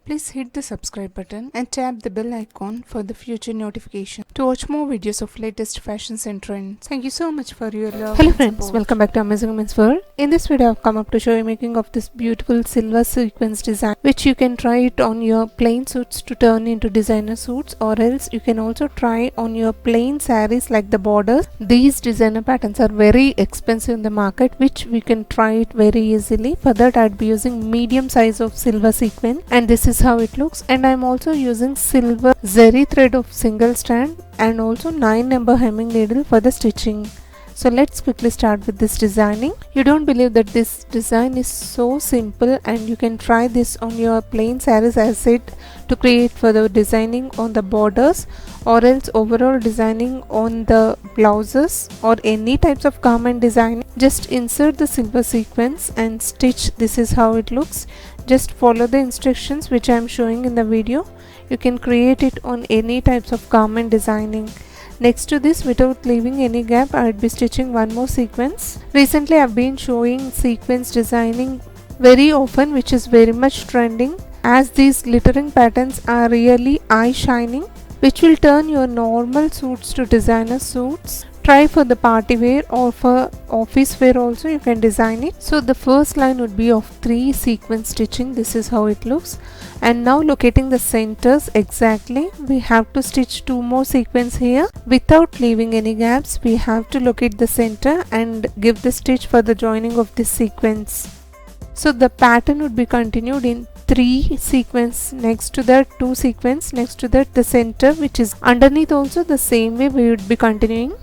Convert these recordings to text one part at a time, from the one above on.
Please hit the subscribe button and tap the bell icon for the future notification to watch more videos of latest fashions and trends. Thank you so much for your love. Hello and friends, support. welcome back to Amazing Women's World. In this video I've come up to show you making of this beautiful silver sequence design, which you can try it on your plain suits to turn into designer suits, or else you can also try on your plain saris like the borders. These designer patterns are very expensive in the market, which we can try it very easily. For that I'd be using medium size of silver sequin, and this is how it looks. And I'm also using silver zari thread of single strand and also 9 number hemming needle for the stitching. So let's quickly start with this designing. You don't believe that this design is so simple, and you can try this on your plain saris as said to create further designing on the borders, or else overall designing on the blouses or any types of garment design. Just insert the silver sequence and stitch. This is how it looks. Just follow the instructions which I am showing in the video. You can create it on any types of garment designing. Next to this, without leaving any gap, I would be stitching one more sequence. Recently I've been showing sequence designing very often, which is very much trending, as these glittering patterns are really eye shining, which will turn your normal suits to designer suits. Try for the party wear or for office wear also, you can design it. So the first line would be of 3 sequence stitching. This is how it looks. And now locating the centers exactly, we have to stitch 2 more sequence here without leaving any gaps. We have to locate the center and give the stitch for the joining of this sequence. So the pattern would be continued in 3 sequence, next to that 2 sequence, next to that the center, which is underneath also the same way we would be continuing.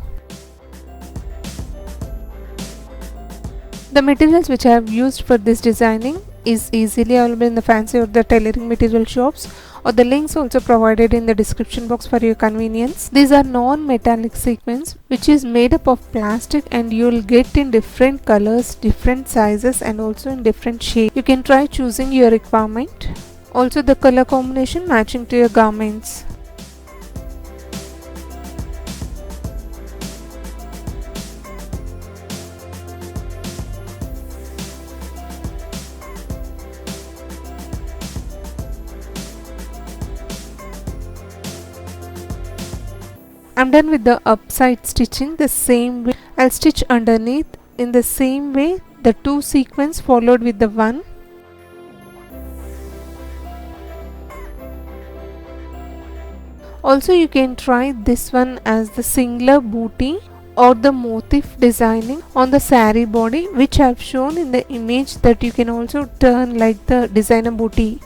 The materials which I have used for this designing is easily available in the fancy or the tailoring material shops, or the links also provided in the description box for your convenience. These are non-metallic sequins which is made up of plastic, and you will get in different colors, different sizes, and also in different shapes. You can try choosing your requirement. Also the color combination matching to your garments. I'm done with the upside stitching. The same way I'll stitch underneath in the same way, the 2 sequence followed with the 1. Also you can try this one as the singular booty or the motif designing on the sari body, which I've shown in the image, that you can also turn like the designer booty.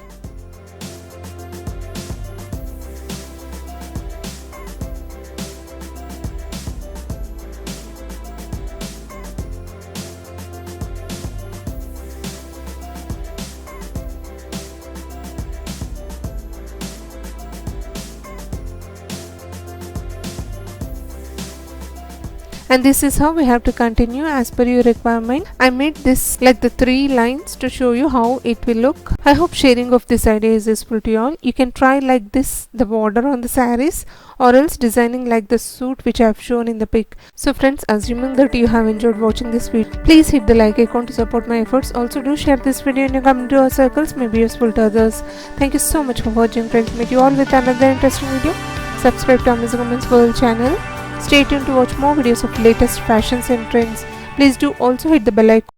And this is how we have to continue as per your requirement. I made this like the 3 lines to show you how it will look. I hope sharing of this idea is useful to you all. You can try like this the border on the saris, or else designing like the suit which I have shown in the pic. So friends, assuming that you have enjoyed watching this video, please hit the like icon to support my efforts. Also do share this video in your community or circles, may be useful to others. Thank you so much for watching friends. Meet you all with another interesting video. Subscribe to Amazing Women's World channel. Stay tuned to watch more videos of latest fashions and trends. Please do also hit the bell icon.